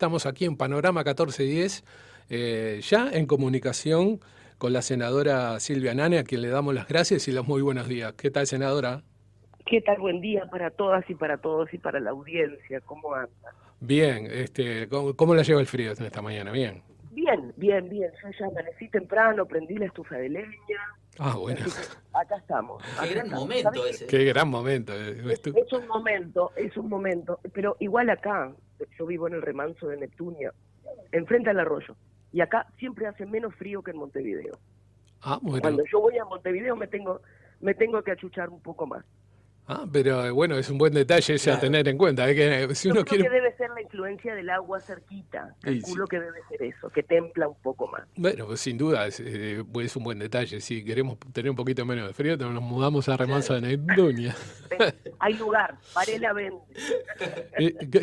Estamos aquí en Panorama 1410, ya en comunicación con la senadora Silvia Nane, a quien le damos las gracias y los muy buenos días. ¿Qué tal, senadora? ¿Qué tal? Buen día para todas y para todos y para la audiencia. ¿Cómo anda? Bien, ¿cómo la lleva el frío en esta mañana? Bien. Bien, bien, bien. Yo ya amanecí temprano, prendí la estufa de leña, Ah, bueno. así que acá estamos, Qué acá gran estamos. ¿Sabes momento qué? ese. Qué gran momento. Es un momento, pero igual acá, yo vivo en el remanso de Neptunia, enfrente al arroyo, y acá siempre hace menos frío que en Montevideo. Ah, bueno. Cuando yo voy a Montevideo me tengo que achuchar un poco más. Ah, pero bueno, es un buen detalle ese a Claro. tener en cuenta. Que si Yo uno creo quiere. que debe ser la influencia del agua cerquita, Y sí. calculo que debe ser eso, que templa un poco más. Bueno, pues sin duda es un buen detalle. Si queremos tener un poquito menos de frío, nos mudamos a Remanso Claro. de Neptunia. Hay lugar, Varela vende.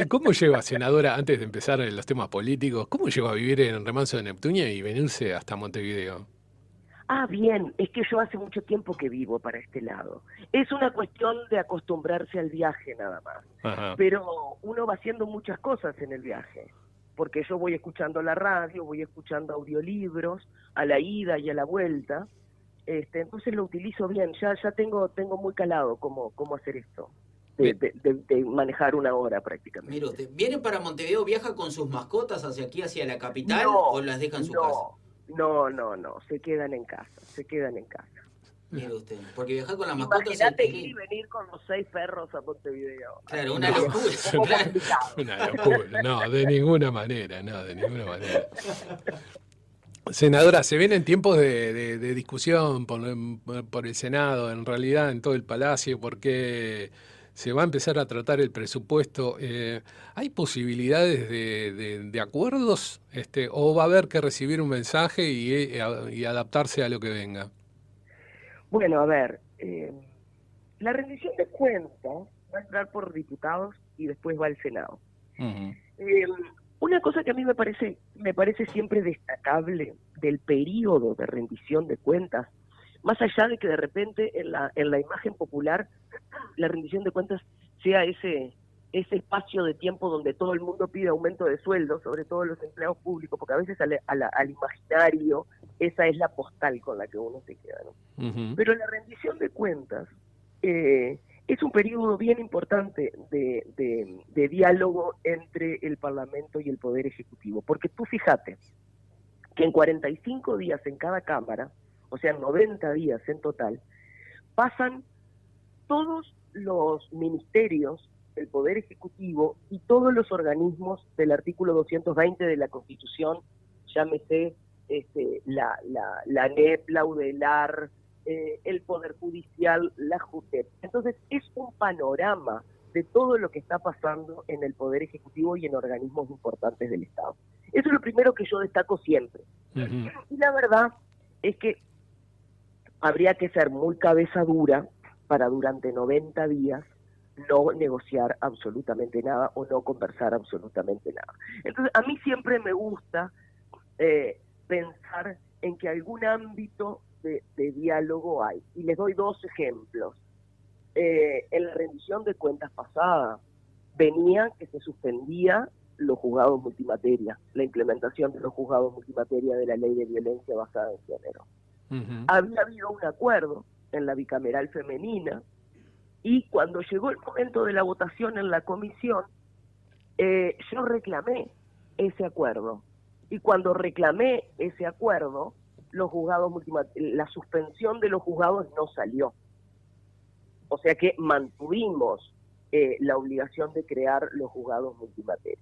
¿Cómo lleva, senadora, antes de empezar en los temas políticos, cómo lleva a vivir en Remanso de Neptunia y venirse hasta Montevideo? Ah, bien, es que yo hace mucho tiempo que vivo para este lado. Es una cuestión de acostumbrarse al viaje nada más. Ajá. Pero uno va haciendo muchas cosas en el viaje, porque yo voy escuchando la radio, voy escuchando audiolibros a la ida y a la vuelta. Entonces lo utilizo bien, ya tengo muy calado cómo hacer esto, Bien. de manejar una hora Mire prácticamente. usted, ¿viene para Montevideo, viaja con sus mascotas hacia aquí, hacia la capital, o No, las deja en su casa? no, se quedan en casa, se quedan en casa. Mire usted, porque viajar con las mascotas Imagínate es ir y lindo. venir con los 6 perros a Montevideo, Claro, así una No, sería locura, un poco claro. complicado. una locura. No, de ninguna manera, no, de ninguna manera. Senadora, se vienen tiempos de discusión por el Senado, en realidad en todo el Palacio, porque se va a empezar a tratar el presupuesto. ¿Hay posibilidades de acuerdos, o va a haber que recibir un mensaje y adaptarse a lo que venga? Bueno, a ver, la rendición de cuentas va a entrar por diputados y después va al Senado. Ujú. Eh, una cosa que a mí me parece siempre destacable del periodo de rendición de cuentas, más allá de que de repente en la imagen popular la rendición de cuentas sea ese espacio de tiempo donde todo el mundo pide aumento de sueldo, sobre todo los empleados públicos, porque a veces al imaginario esa es la postal con la que uno se queda, ¿no? Ujú. Pero la rendición de cuentas es un periodo bien importante de diálogo entre el Parlamento y el Poder Ejecutivo, porque tú fíjate que en 45 días en cada Cámara, o sea, 90 días en total, pasan todos los ministerios del Poder Ejecutivo y todos los organismos del artículo 220 de la Constitución, llámese la ANEP, la UDELAR, el Poder Judicial, la JUTEP. Entonces, es un panorama de todo lo que está pasando en el Poder Ejecutivo y en organismos importantes del Estado. Eso es lo primero que yo destaco siempre. Ujú. Y la verdad es que habría que ser muy cabeza dura para durante 90 días no negociar absolutamente nada o no conversar absolutamente nada. Entonces, a mí siempre me gusta pensar en que algún ámbito de diálogo hay. Y les doy dos ejemplos. En la rendición de cuentas pasada venía que se suspendía los juzgados multimateria, la implementación de los juzgados multimateria de la ley de violencia basada en género. Ujú. Había habido un acuerdo en la bicameral femenina y cuando llegó el momento de la votación en la comisión, yo reclamé ese acuerdo. Y cuando reclamé ese acuerdo, la suspensión de los juzgados no salió. O sea que mantuvimos la obligación de crear los juzgados multimateria.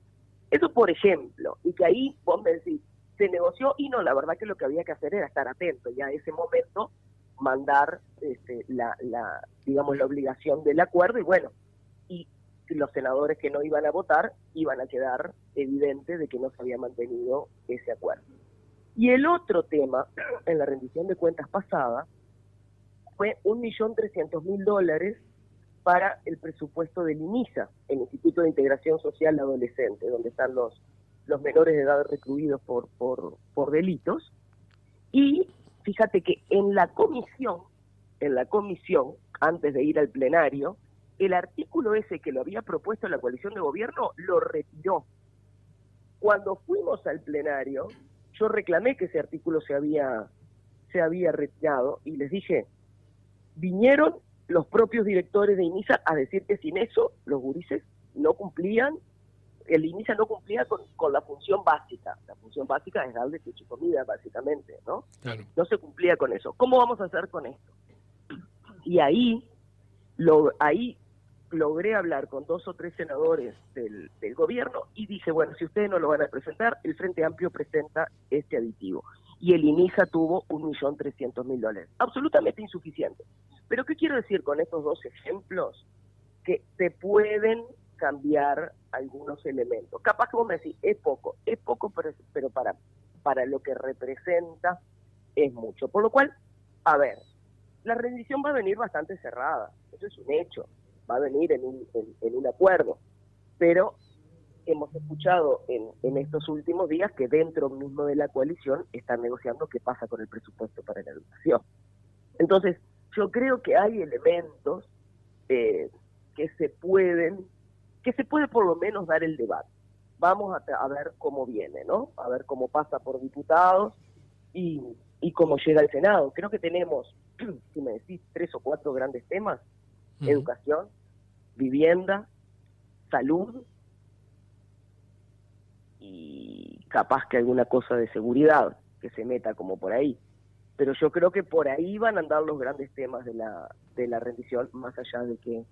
Eso por ejemplo, y que ahí vos me decís, se negoció y no, la verdad que lo que había que hacer era estar atento ya a ese momento, mandar digamos, la obligación del acuerdo y bueno, y los senadores que no iban a votar iban a quedar evidente de que no se había mantenido ese acuerdo. Y el otro tema, en la rendición de cuentas pasada, fue $1.300.000 para el presupuesto del INISA, el Instituto de Integración Social Adolescente, donde están los menores de edad recluidos por delitos. Y fíjate que en la comisión, antes de ir al plenario, el artículo ese que lo había propuesto la coalición de gobierno lo retiró. Cuando fuimos al plenario, yo reclamé que ese artículo se había retirado y les dije, vinieron los propios directores de INISA a decir que sin eso los gurises no cumplían, el INISA no cumplía con la función básica. La función básica es darle techo y comida, básicamente, ¿no? Claro. No se cumplía con eso. ¿Cómo vamos a hacer con esto? Y ahí logré hablar con 2 o 3 senadores del gobierno y dice, bueno, si ustedes no lo van a presentar, el Frente Amplio presenta este aditivo. Y el INISA tuvo $1.300.000. Absolutamente insuficiente. Pero ¿qué quiero decir con estos 2 ejemplos? Que se pueden cambiar algunos elementos. Capaz que vos me decís, es poco, pero para lo que representa es mucho. Por lo cual, a ver, la rendición va a venir bastante cerrada, eso es un hecho, va a venir en un acuerdo, pero hemos escuchado en estos últimos días que dentro mismo de la coalición están negociando qué pasa con el presupuesto para la educación. Entonces, yo creo que hay elementos que se puede por lo menos dar el debate. Vamos a ver cómo viene, ¿no? A ver cómo pasa por diputados y cómo llega al Senado. Creo que tenemos, si me decís, 3 o 4 grandes temas: educación, vivienda, salud y capaz que alguna cosa de seguridad que se meta como por ahí. Pero yo creo que por ahí van a andar los grandes temas de la rendición, más allá de que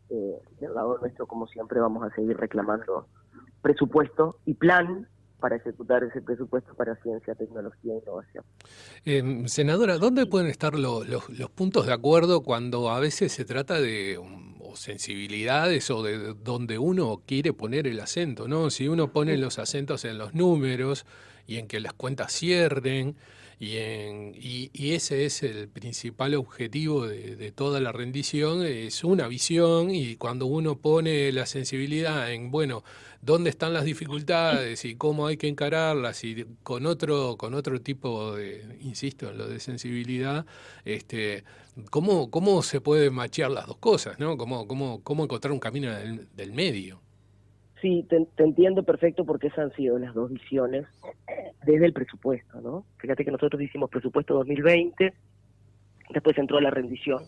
del lado nuestro, como siempre, vamos a seguir reclamando presupuesto y plan para ejecutar ese presupuesto para ciencia, tecnología e innovación. Senadora, ¿dónde pueden estar los puntos de acuerdo cuando a veces se trata de o sensibilidades o de donde uno quiere poner el acento, ¿no? Si uno pone los acentos en los números y en que las cuentas cierren, y ese es el principal objetivo de toda la rendición, es una visión, y cuando uno pone la sensibilidad en, bueno, dónde están las dificultades y cómo hay que encararlas, y con otro tipo de, insisto, en lo de sensibilidad, ¿cómo se puede machear las dos cosas, ¿no? ¿Cómo encontrar un camino del medio? Sí, te entiendo perfecto, porque esas han sido las 2 visiones desde el presupuesto, ¿no? Fíjate que nosotros hicimos presupuesto 2020, después entró la rendición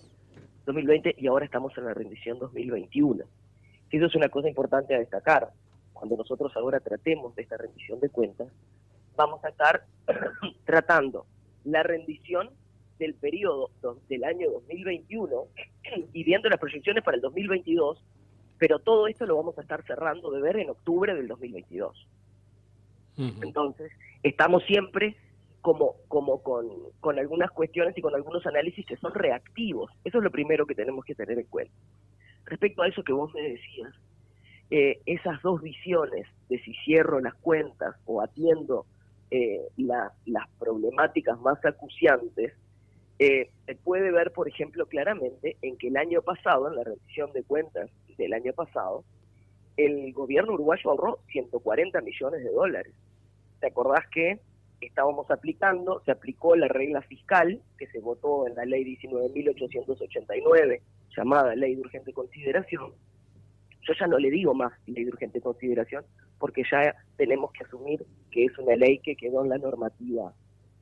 2020 y ahora estamos en la rendición 2021. Eso es una cosa importante a destacar. Cuando nosotros ahora tratemos de esta rendición de cuentas, vamos a estar tratando la rendición del periodo del año 2021 y viendo las proyecciones para el 2022, pero todo esto lo vamos a estar cerrando de ver en octubre del 2022. Entonces, estamos siempre como con algunas cuestiones y con algunos análisis que son reactivos. Eso es lo primero que tenemos que tener en cuenta. Respecto a eso que vos me decías, esas 2 visiones de si cierro las cuentas o atiendo las problemáticas más acuciantes, se puede ver, por ejemplo, claramente en que el año pasado, en la rendición de cuentas del año pasado, el gobierno uruguayo ahorró $140 millones. ¿Te acordás que se aplicó la regla fiscal que se votó en la ley 19.889, llamada ley de urgente consideración? Yo ya no le digo más ley de urgente consideración, porque ya tenemos que asumir que es una ley que quedó en la normativa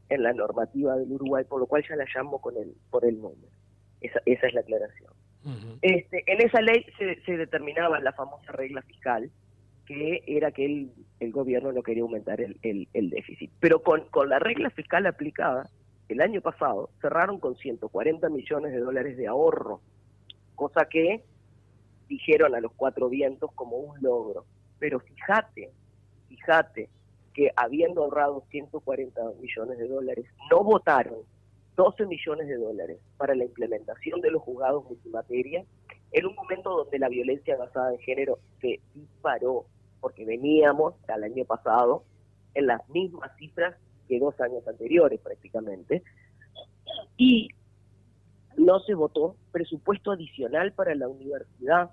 del Uruguay, por lo cual ya la llamo por el nombre. Esa es la aclaración. En esa ley se determinaba la famosa regla fiscal, que era que el gobierno no quería aumentar el déficit. Pero con la regla fiscal aplicada, el año pasado cerraron con $140 millones de ahorro, cosa que dijeron a los 4 vientos como un logro. Pero fíjate que habiendo ahorrado $140 millones, no votaron $12 millones para la implementación de los juzgados multimateria, en un momento donde la violencia basada en género se disparó, porque veníamos al año pasado en las mismas cifras que 2 años anteriores prácticamente, y no se votó presupuesto adicional para la universidad.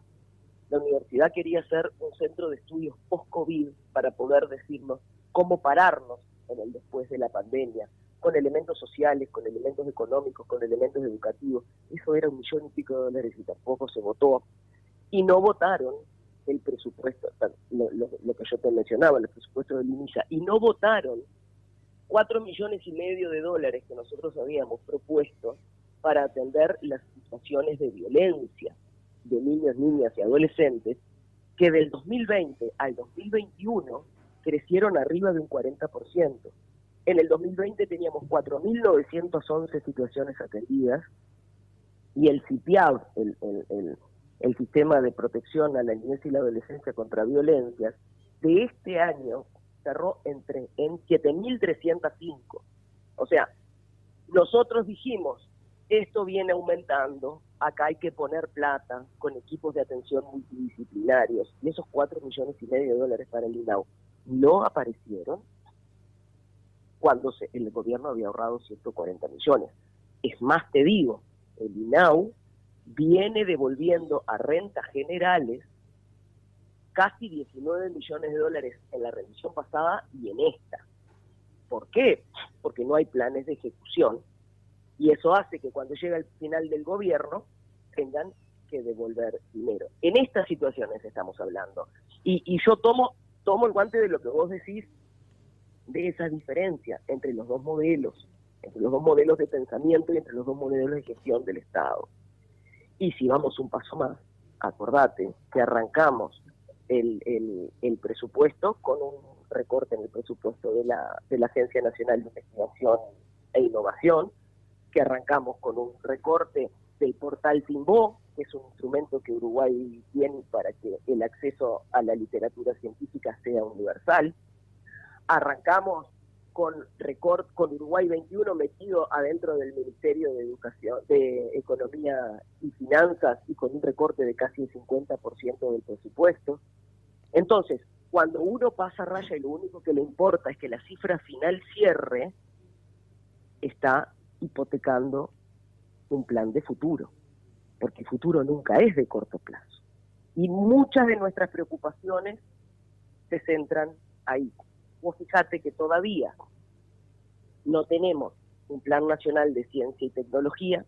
La universidad quería ser un centro de estudios post-COVID para poder decirnos cómo pararnos en el después de la pandemia, con elementos sociales, con elementos económicos, con elementos educativos. Eso era $1 millón y pico y tampoco se votó. Y no votaron el presupuesto, lo que yo te mencionaba, el presupuesto del INISA, y no votaron 4,5 millones de dólares que nosotros habíamos propuesto para atender las situaciones de violencia de niños, niñas y adolescentes, que del 2020 al 2021 crecieron arriba de un 40%. En el 2020 teníamos 4.911 situaciones atendidas y el CIPIAV, el Sistema de Protección a la Niñez y la Adolescencia contra Violencias, de este año cerró en 7.305. O sea, nosotros dijimos, esto viene aumentando, acá hay que poner plata con equipos de atención multidisciplinarios, y esos 4,5 millones de dólares para el INAU no aparecieron cuando el gobierno había ahorrado 140 millones. Es más, te digo, el INAU viene devolviendo a rentas generales casi 19 millones de dólares en la rendición pasada y en esta. ¿Por qué? Porque no hay planes de ejecución, y eso hace que cuando llega el final del gobierno tengan que devolver dinero. En estas situaciones estamos hablando. Y yo tomo el guante de lo que vos decís, de esa diferencia entre los dos modelos de pensamiento y entre los dos modelos de gestión del Estado. Y si vamos un paso más, acordate que arrancamos el presupuesto con un recorte en el presupuesto de la Agencia Nacional de Investigación e Innovación, que arrancamos con un recorte del portal Timbó, que es un instrumento que Uruguay tiene para que el acceso a la literatura científica sea universal. Arrancamos con Uruguay 21 metido adentro del Ministerio de Educación, de Economía y Finanzas, y con un recorte de casi el 50% del presupuesto. Entonces, cuando uno pasa raya y lo único que le importa es que la cifra final cierre, está hipotecando un plan de futuro, porque el futuro nunca es de corto plazo. Y muchas de nuestras preocupaciones se centran ahí. Vos fijate que todavía no tenemos un plan nacional de ciencia y tecnología,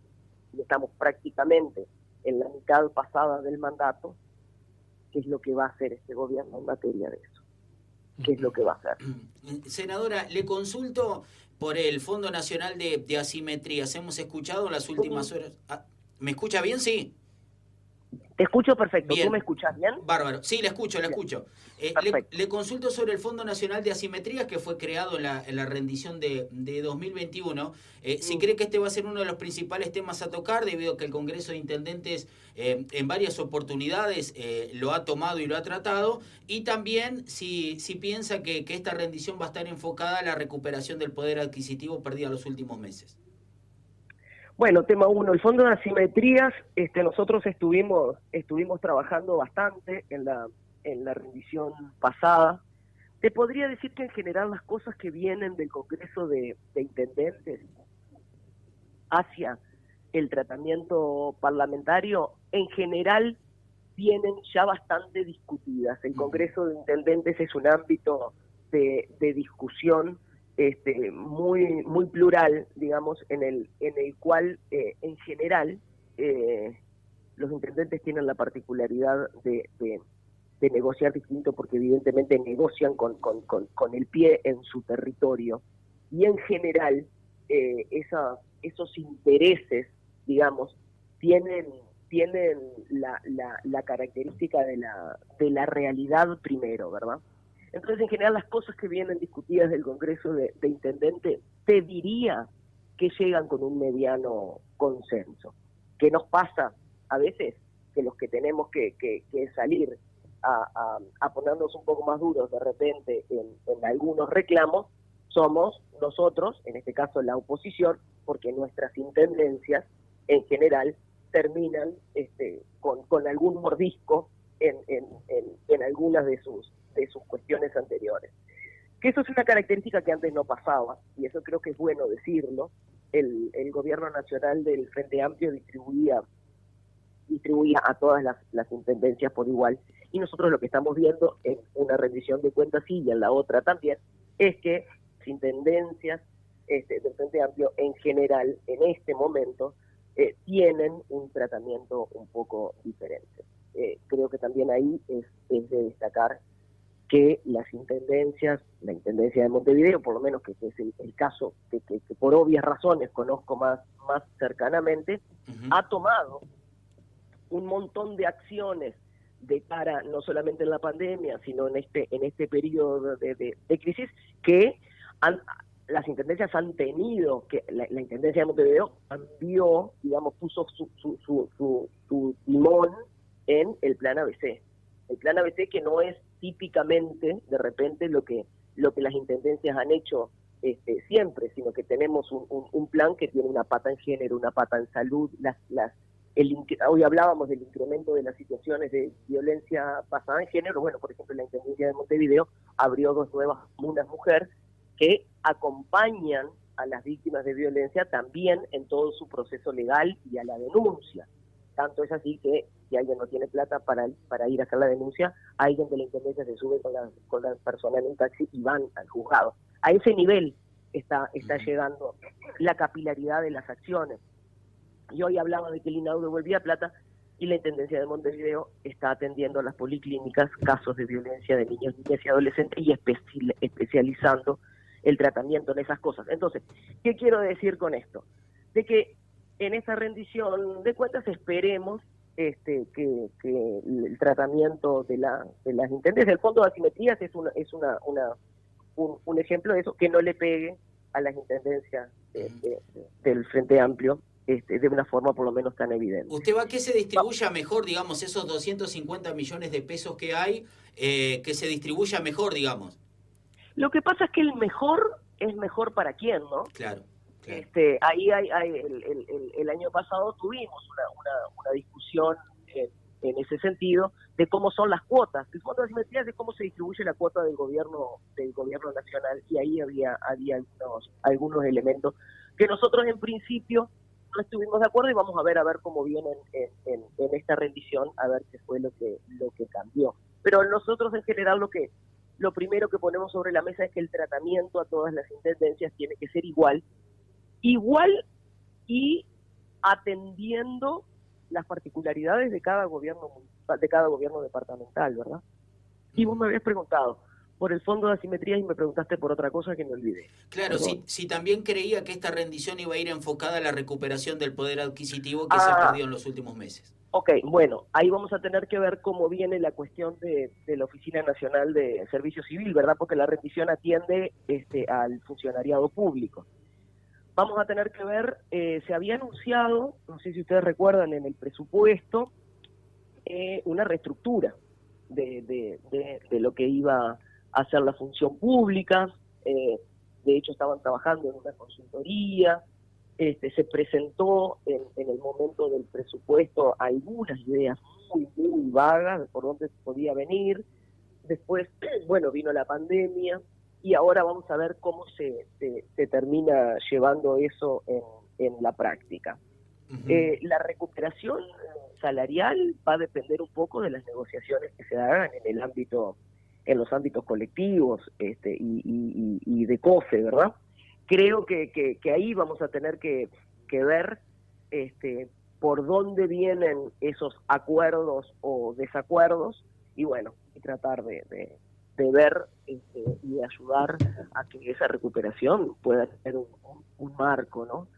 y estamos prácticamente en la mitad pasada del mandato. ¿Qué es lo que va a hacer este gobierno en materia de eso? ¿Qué es lo que va a hacer? Senadora, le consulto por el Fondo Nacional de Asimetrías. Hemos escuchado en las últimas horas... ¿Me escucha bien? Sí. Te escucho perfecto. Bien. ¿Tú me escuchas bien? Bárbaro. Sí, le escucho. Le consulto sobre el Fondo Nacional de Asimetrías, que fue creado en la rendición de 2021. Si cree que este va a ser uno de los principales temas a tocar, debido a que el Congreso de Intendentes en varias oportunidades lo ha tomado y lo ha tratado, y también si piensa que esta rendición va a estar enfocada a la recuperación del poder adquisitivo perdido en los últimos meses. Bueno, tema 1, el Fondo de Asimetrías, nosotros estuvimos trabajando bastante en la rendición pasada. Te podría decir que en general las cosas que vienen del Congreso de Intendentes hacia el tratamiento parlamentario, en general vienen ya bastante discutidas. El Congreso de Intendentes es un ámbito de discusión muy plural, digamos, en el cual en general los intendentes tienen la particularidad de negociar distinto, porque evidentemente negocian con el pie en su territorio, y en general esos intereses, digamos, tienen la característica de la realidad primero, ¿verdad? Entonces, en general, las cosas que vienen discutidas del Congreso de Intendentes, te diría que llegan con un mediano consenso. ¿Qué nos pasa a veces? Que los que tenemos que salir a ponernos un poco más duros de repente en algunos reclamos, somos nosotros, en este caso la oposición, porque nuestras intendencias, en general, terminan con algún mordisco en algunas de sus cuestiones anteriores. Que eso es una característica que antes no pasaba, y eso creo que es bueno decirlo. El gobierno nacional del Frente Amplio distribuía a todas las intendencias por igual, y nosotros lo que estamos viendo en una rendición de cuentas sí, y en la otra también, es que las intendencias del Frente Amplio en general en este momento tienen un tratamiento un poco diferente. creo que también ahí es de destacar que las intendencias, la Intendencia de Montevideo, por lo menos que es el caso que por obvias razones conozco más cercanamente, ha tomado un montón de acciones de cara no solamente en la pandemia, sino en este periodo de crisis, que las intendencias han tenido, que la Intendencia de Montevideo cambió, digamos, puso su timón en el plan ABC. El plan ABC, que no es típicamente, de repente, lo que las intendencias han hecho siempre, sino que tenemos un plan que tiene una pata en género, una pata en salud. Hoy hablábamos del incremento de las situaciones de violencia basada en género. Bueno, por ejemplo, la Intendencia de Montevideo abrió 2 nuevas comunas mujer que acompañan a las víctimas de violencia también en todo su proceso legal y a la denuncia. Tanto es así que si alguien no tiene plata para ir a hacer la denuncia, alguien de la Intendencia se sube con la persona en un taxi y van al juzgado. A ese nivel está llegando la capilaridad de las acciones. Y hoy hablaba de que el INAU devolvía plata y la Intendencia de Montevideo está atendiendo a las policlínicas casos de violencia de niños, niñas y adolescentes y especializando el tratamiento en esas cosas. Entonces, ¿qué quiero decir con esto? De que en esa rendición de cuentas esperemos que el tratamiento de las intendencias, el fondo de asimetrías es un ejemplo de eso, que no le pegue a las intendencias del Frente Amplio de una forma por lo menos tan evidente. ¿Usted va a que se distribuya mejor, digamos, esos 250 millones de pesos que hay, que se distribuya mejor, digamos? Lo que pasa es que el mejor es mejor para quién, ¿no? Claro. Ahí el año pasado tuvimos una discusión en ese sentido de cómo son las cuotas. El fondo de asimetría es de cómo se distribuye la cuota del gobierno nacional, y ahí había algunos elementos que nosotros en principio no estuvimos de acuerdo, y vamos a ver cómo vienen en esta rendición, a ver qué fue lo que cambió. Pero nosotros en general lo primero que ponemos sobre la mesa es que el tratamiento a todas las intendencias tiene que ser igual y atendiendo las particularidades de cada gobierno municipal, de cada gobierno departamental, ¿verdad? Y vos me habías preguntado por el fondo de asimetría y me preguntaste por otra cosa que me olvidé. Claro, si también creía que esta rendición iba a ir enfocada a la recuperación del poder adquisitivo que se perdió en los últimos meses. Ok, bueno, ahí vamos a tener que ver cómo viene la cuestión de la Oficina Nacional de Servicio Civil, ¿verdad? Porque la rendición atiende al funcionariado público. Vamos a tener que ver, se había anunciado, no sé si ustedes recuerdan, en el presupuesto, una reestructura de lo que iba a ser la función pública. De hecho estaban trabajando en una consultoría. Se presentó en el momento del presupuesto algunas ideas muy vagas de por dónde podía venir. Después, bueno, vino la pandemia y ahora vamos a ver cómo se termina llevando eso en la práctica. La recuperación salarial va a depender un poco de las negociaciones que se hagan en los ámbitos colectivos y de COFE, ¿verdad? Creo que ahí vamos a tener que ver por dónde vienen esos acuerdos o desacuerdos, y bueno, y tratar de ver y de ayudar a que esa recuperación pueda tener un marco, ¿no?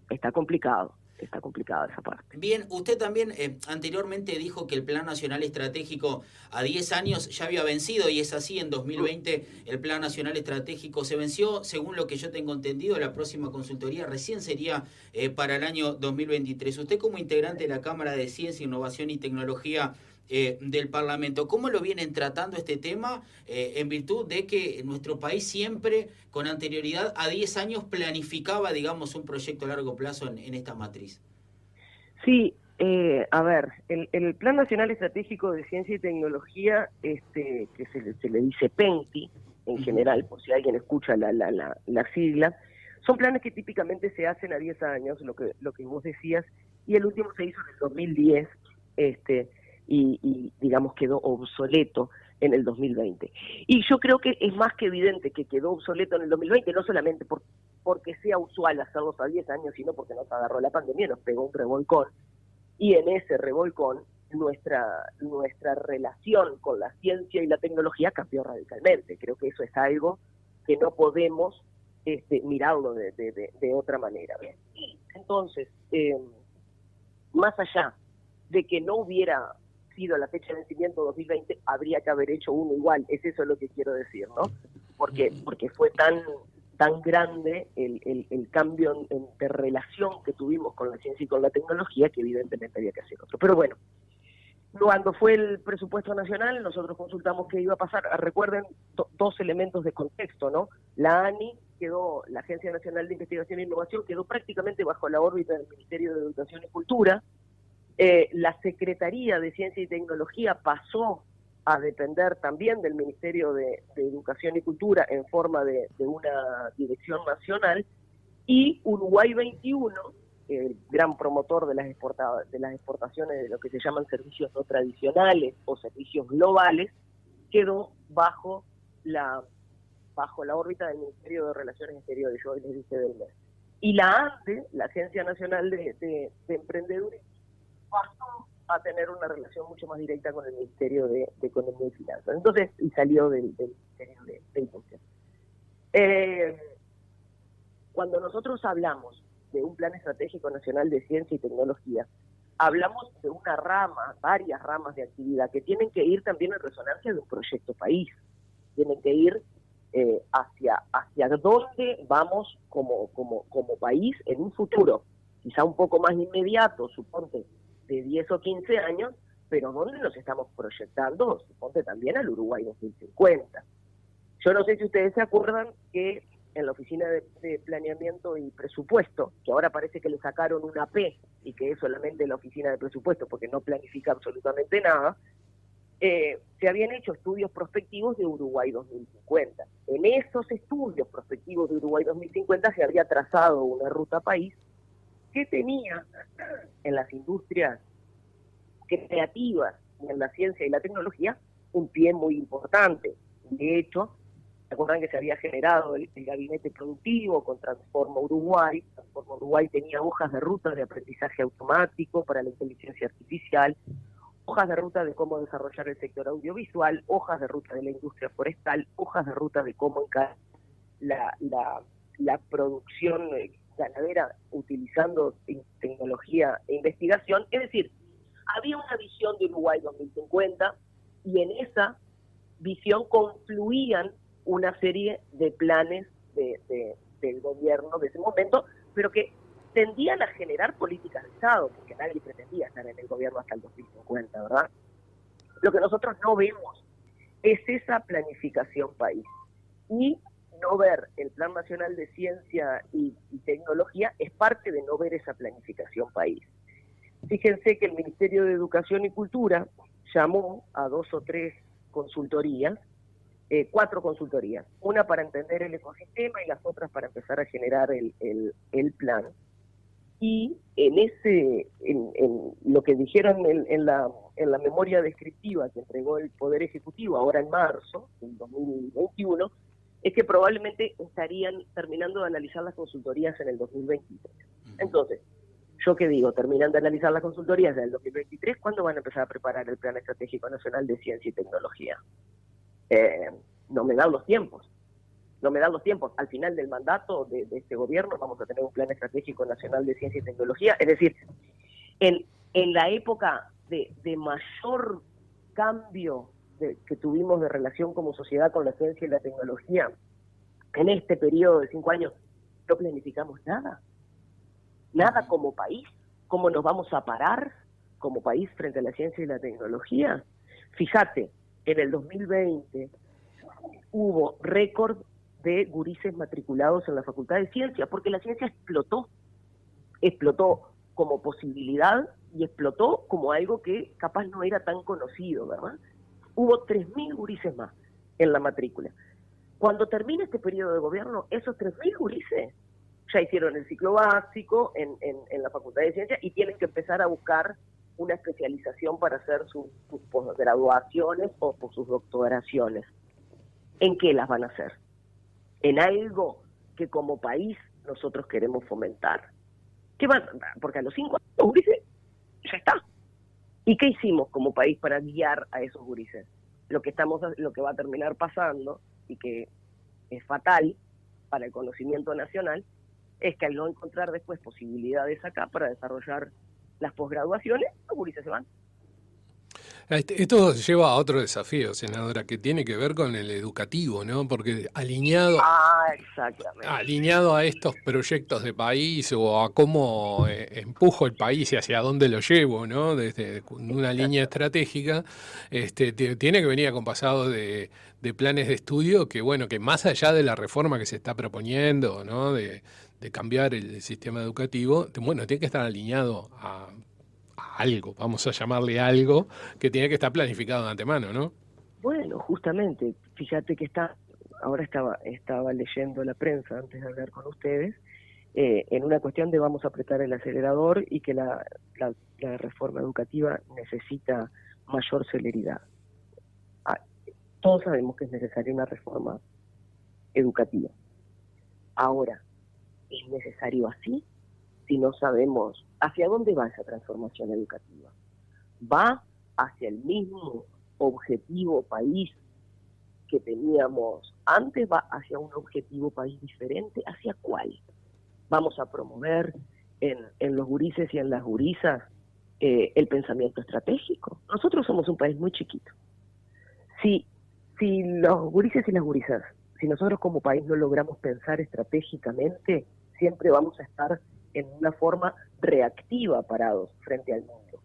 Está complicada esa parte. Bien, usted también anteriormente dijo que el Plan Nacional Estratégico a 10 años ya había vencido, y es así. En 2020 el Plan Nacional Estratégico se venció. Según lo que yo tengo entendido, la próxima consultoría recién sería para el año 2023. Usted, como integrante de la Cámara de Ciencia, Innovación y Tecnología del Parlamento, ¿cómo lo vienen tratando este tema en virtud de que nuestro país siempre, con anterioridad a 10 años, planificaba, digamos, un proyecto a largo plazo en esta matriz? Sí, a ver, el Plan Nacional Estratégico de Ciencia y Tecnología, que se le dice PENTI en general, por si alguien escucha la sigla, son planes que típicamente se hacen a 10 años, lo que vos decías, y el último se hizo en el 2010, y digamos quedó obsoleto en el 2020. Y yo creo que es más que evidente que quedó obsoleto en el 2020, no solamente porque sea usual hacerlos a 10 años, sino porque nos agarró la pandemia, nos pegó un revolcón, y en ese revolcón nuestra relación con la ciencia y la tecnología cambió radicalmente. Creo que eso es algo que no podemos mirarlo de otra manera. Y entonces, más allá de que no hubiera sido la fecha de vencimiento 2020, habría que haber hecho uno igual. Es eso lo que quiero decir, ¿no? Porque fue tan grande el cambio de relación que tuvimos con la ciencia y con la tecnología que evidentemente había que hacer otro. Pero bueno, cuando fue el presupuesto nacional, nosotros consultamos qué iba a pasar. Recuerden dos elementos de contexto, ¿no? La ANI quedó, la Agencia Nacional de Investigación e Innovación, quedó prácticamente bajo la órbita del Ministerio de Educación y Cultura. La Secretaría de Ciencia y Tecnología pasó a depender también del Ministerio de Educación y Cultura en forma de una dirección nacional, y Uruguay 21, el gran promotor de las exportaciones de lo que se llaman servicios no tradicionales o servicios globales, quedó bajo la órbita del Ministerio de Relaciones Exteriores, yo hoy les dije del MES. Y la ANDE, la Agencia Nacional de Emprendedurismo, pasó a tener una relación mucho más directa con el Ministerio de Economía y Finanzas. Entonces, y salió del Ministerio de Industria. Cuando nosotros hablamos de un Plan Estratégico Nacional de Ciencia y Tecnología, hablamos de una rama, varias ramas de actividad que tienen que ir también en resonancia de un proyecto país. Tienen que ir hacia dónde vamos como país en un futuro, quizá un poco más inmediato, suponte, de 10 o 15 años, pero dónde nos estamos proyectando, suponte también al Uruguay 2050. Yo no sé si ustedes se acuerdan que en la Oficina de Planeamiento y Presupuesto, que ahora parece que le sacaron una P y que es solamente la Oficina de Presupuesto porque no planifica absolutamente nada, se habían hecho estudios prospectivos de Uruguay 2050. En esos estudios prospectivos de Uruguay 2050 se había trazado una ruta país que tenía en las industrias creativas y en la ciencia y la tecnología un pie muy importante. De hecho, ¿se acuerdan que se había generado el gabinete productivo con Transforma Uruguay? Transforma Uruguay tenía hojas de ruta de aprendizaje automático para la inteligencia artificial, hojas de ruta de cómo desarrollar el sector audiovisual, hojas de ruta de la industria forestal, hojas de ruta de cómo encarar la producción ganadera utilizando tecnología e investigación. Es decir, había una visión de Uruguay 2050 y en esa visión confluían una serie de planes del gobierno de ese momento, pero que tendían a generar políticas de Estado, porque nadie pretendía estar en el gobierno hasta el 2050, ¿verdad? Lo que nosotros no vemos es esa planificación país. Y no ver el Plan Nacional de Ciencia y Tecnología es parte de no ver esa planificación país. Fíjense que el Ministerio de Educación y Cultura llamó a 2 o 3 consultorías, 4 consultorías, una para entender el ecosistema y las otras para empezar a generar el plan. Y en lo que dijeron en la memoria descriptiva que entregó el Poder Ejecutivo ahora en marzo del 2021, es que probablemente estarían terminando de analizar las consultorías en el 2023. Entonces, ¿yo qué digo? Terminan de analizar las consultorías en el 2023, ¿cuándo van a empezar a preparar el Plan Estratégico Nacional de Ciencia y Tecnología? No me dan los tiempos. No me dan los tiempos. Al final del mandato de este gobierno vamos a tener un Plan Estratégico Nacional de Ciencia y Tecnología. Es decir, en la época de mayor cambio que tuvimos de relación como sociedad con la ciencia y la tecnología, en este periodo de 5 años, no planificamos nada. Nada como país. ¿Cómo nos vamos a parar como país frente a la ciencia y la tecnología? Fíjate, en el 2020 hubo récord de gurises matriculados en la Facultad de Ciencias, porque la ciencia explotó como posibilidad y explotó como algo que capaz no era tan conocido, ¿verdad? Hubo 3.000 gurises más en la matrícula. Cuando termine este periodo de gobierno, esos 3.000 gurises ya hicieron el ciclo básico en la Facultad de Ciencias y tienen que empezar a buscar una especialización para hacer sus posgraduaciones o sus doctoraciones. ¿En qué las van a hacer? En algo que como país nosotros queremos fomentar. ¿Qué van? Porque a los 5 años, Ulises, ya está. ¿Y qué hicimos como país para guiar a esos gurises? Lo que va a terminar pasando, y que es fatal para el conocimiento nacional, es que al no encontrar después posibilidades acá para desarrollar las posgraduaciones, los gurises se van. Esto lleva a otro desafío, senadora, que tiene que ver con el educativo, ¿no? Porque Exactamente. alineado a estos proyectos de país o a cómo empujo el país y hacia dónde lo llevo, ¿no? Desde una línea estratégica, tiene que venir acompasado de planes de estudio que, bueno, que más allá de la reforma que se está proponiendo, ¿no? De cambiar el sistema educativo, bueno, tiene que estar alineado a algo, vamos a llamarle algo, que tiene que estar planificado de antemano, ¿no? Bueno, justamente, fíjate que ahora estaba leyendo la prensa antes de hablar con ustedes, en una cuestión de vamos a apretar el acelerador y que la reforma educativa necesita mayor celeridad. Todos sabemos que es necesaria una reforma educativa. Ahora, ¿es necesario así? Si no sabemos hacia dónde va esa transformación educativa. ¿Va hacia el mismo objetivo país que teníamos antes? ¿Va hacia un objetivo país diferente? ¿Hacia cuál? ¿Vamos a promover en los gurises y en las gurisas el pensamiento estratégico? Nosotros somos un país muy chiquito. Si los gurises y las gurisas, si nosotros como país no logramos pensar estratégicamente, siempre vamos a estar en una forma reactiva parados frente al mundo.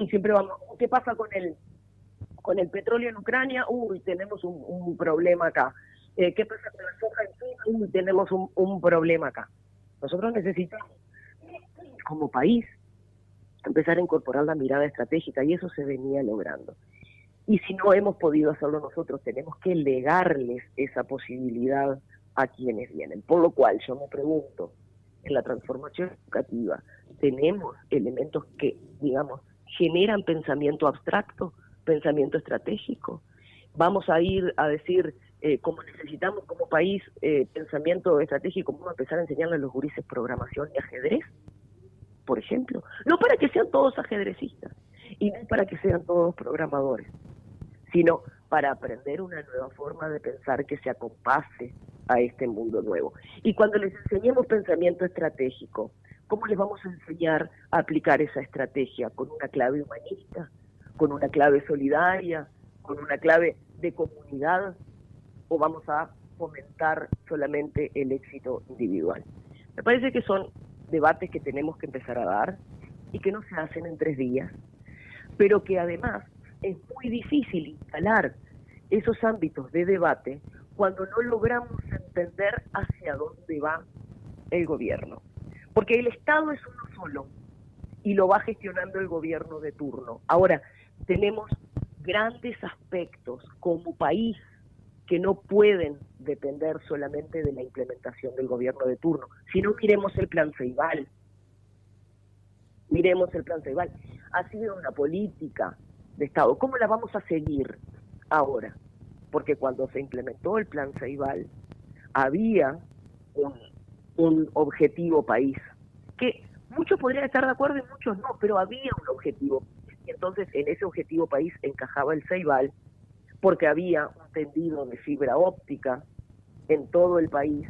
Siempre vamos, ¿qué pasa con el petróleo en Ucrania? Uy, tenemos un problema acá. ¿Qué pasa con la soja en China? Uy, tenemos un problema acá. Nosotros necesitamos, como país, empezar a incorporar la mirada estratégica, y eso se venía logrando. Y si no hemos podido hacerlo nosotros, tenemos que legarles esa posibilidad a quienes vienen. Por lo cual yo me pregunto, en la transformación educativa, ¿tenemos elementos que, digamos, generan pensamiento abstracto, pensamiento estratégico? Vamos a ir a decir, como necesitamos como país pensamiento estratégico, vamos a empezar a enseñarle a los gurises programación y ajedrez, por ejemplo. No para que sean todos ajedrecistas, y no para que sean todos programadores, sino para aprender una nueva forma de pensar que se acompase a este mundo nuevo. Y cuando les enseñemos pensamiento estratégico, ¿cómo les vamos a enseñar a aplicar esa estrategia? ¿Con una clave humanista? ¿Con una clave solidaria? ¿Con una clave de comunidad? ¿O vamos a fomentar solamente el éxito individual? Me parece que son debates que tenemos que empezar a dar y que no se hacen en 3 días, pero que además es muy difícil instalar esos ámbitos de debate cuando no logramos entender hacia dónde va el gobierno. Porque el Estado es uno solo y lo va gestionando el gobierno de turno. Ahora, tenemos grandes aspectos como país que no pueden depender solamente de la implementación del gobierno de turno. Si no, miremos el Plan Ceibal. Miremos el Plan Ceibal. Ha sido una política de Estado. ¿Cómo la vamos a seguir ahora? Porque cuando se implementó el Plan Ceibal, había un objetivo país, que muchos podrían estar de acuerdo y muchos no, pero había un objetivo. Y entonces en ese objetivo país encajaba el Ceibal, porque había un tendido de fibra óptica en todo el país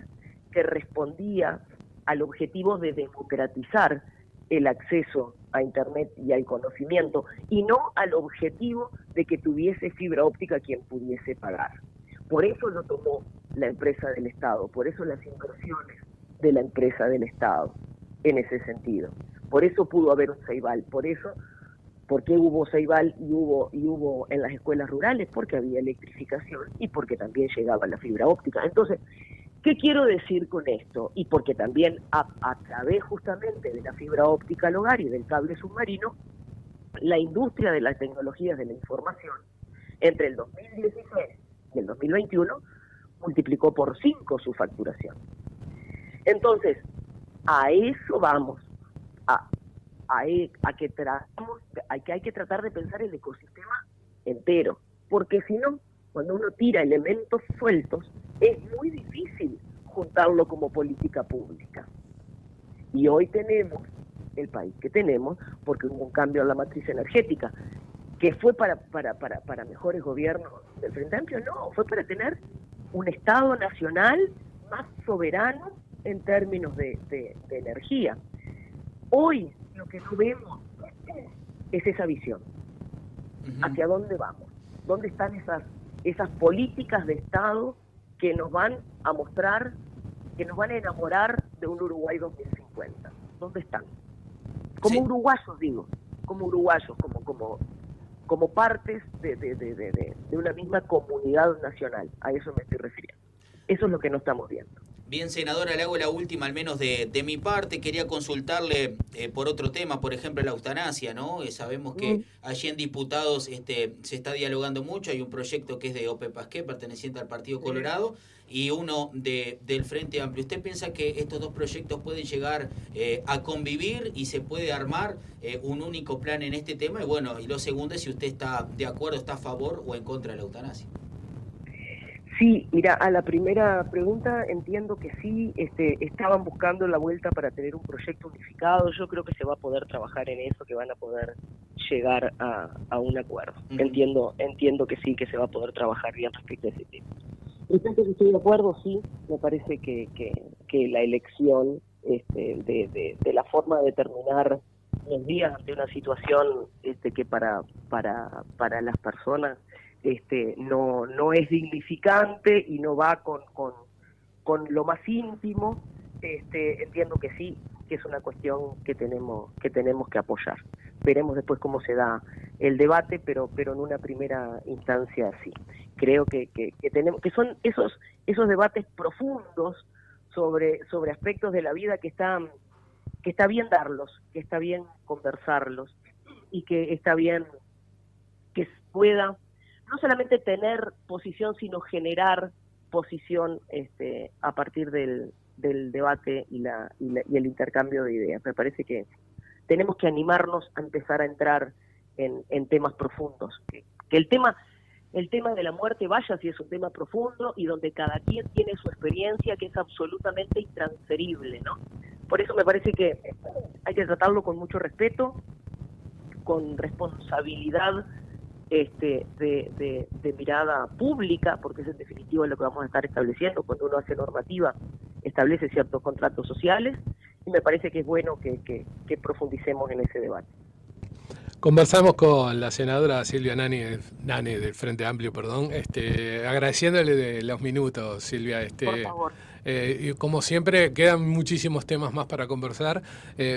que respondía al objetivo de democratizar el acceso a Internet y al conocimiento, y no al objetivo de que tuviese fibra óptica quien pudiese pagar. Por eso lo tomó la empresa del Estado, por eso las inversiones de la empresa del Estado en ese sentido. Por eso pudo haber un Ceibal, ¿por qué hubo Ceibal y hubo en las escuelas rurales? Porque había electrificación y porque también llegaba la fibra óptica. Entonces, ¿qué quiero decir con esto? Y porque también a través justamente de la fibra óptica al hogar y del cable submarino, la industria de las tecnologías de la información, entre el 2016 y el 2021, multiplicó por 5 su facturación. Entonces, a eso vamos, hay que tratar de pensar el ecosistema entero, porque si no, cuando uno tira elementos sueltos, es muy difícil juntarlo como política pública. Y hoy tenemos el país que tenemos, porque hubo un cambio en la matriz energética, que fue para mejores gobiernos del Frente Amplio, no, fue para tener un Estado nacional más soberano en términos de energía. Hoy lo que no vemos es esa visión. ¿Hacia dónde vamos? ¿Dónde están esas políticas de Estado que nos van a mostrar, que nos van a enamorar de un Uruguay 2050? ¿Dónde están? Como uruguayos, digo, como uruguayos, como partes de una misma comunidad nacional. A eso me estoy refiriendo. Eso es lo que no estamos viendo. Bien, senadora, le hago la última, al menos de mi parte. Quería consultarle por otro tema, por ejemplo, la eutanasia, ¿no? Sabemos que allí en Diputados se está dialogando mucho. Hay un proyecto que es de Ope Pasqué, perteneciente al Partido Colorado, y uno del Frente Amplio. ¿Usted piensa que estos dos proyectos pueden llegar a convivir y se puede armar un único plan en este tema? Y bueno, y lo segundo es si usted está de acuerdo, está a favor o en contra de la eutanasia. Sí, mira, a la primera pregunta entiendo que sí, estaban buscando la vuelta para tener un proyecto unificado. Yo creo que se va a poder trabajar en eso, que van a poder llegar a un acuerdo. Entiendo que sí, que se va a poder trabajar bien respecto a ese tema. Respecto a que estoy de acuerdo, sí, me parece que la elección de la forma de determinar los días ante una situación que para las personas no es dignificante y no va con lo más íntimo, entiendo que sí, que es una cuestión que tenemos que apoyar. Veremos después cómo se da el debate, pero en una primera instancia sí. Creo que tenemos, que son esos debates profundos sobre aspectos de la vida que está bien darlos, que está bien conversarlos y que está bien que pueda no solamente tener posición, sino generar posición a partir del debate y el intercambio de ideas. Me parece que tenemos que animarnos a empezar a entrar en temas profundos. Que el tema de la muerte vaya si es un tema profundo y donde cada quien tiene su experiencia, que es absolutamente intransferible, ¿no? Por eso me parece que hay que tratarlo con mucho respeto, con responsabilidad, de mirada pública, porque es en definitiva lo que vamos a estar estableciendo. Cuando uno hace normativa, establece ciertos contratos sociales, y me parece que es bueno que profundicemos en ese debate. Conversamos con la senadora Silvia Nane del Frente Amplio, agradeciéndole de los minutos, Silvia. Por favor. Y como siempre, quedan muchísimos temas más para conversar.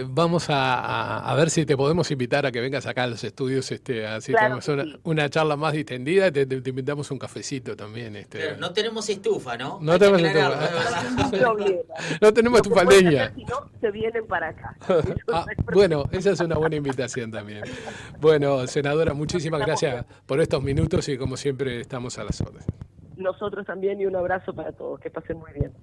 Vamos a ver si te podemos invitar a que vengas acá a los estudios, así claro, tenemos una charla más distendida, te invitamos un cafecito también. Pero no tenemos estufa, ¿no? No tenemos estufa. No tenemos estufa leña. Si no, se vienen para acá. Bueno, esa es una buena invitación también. Bueno, senadora, muchísimas gracias por estos minutos y como siempre estamos a las órdenes. Nosotros también, y un abrazo para todos. Que pasen muy bien.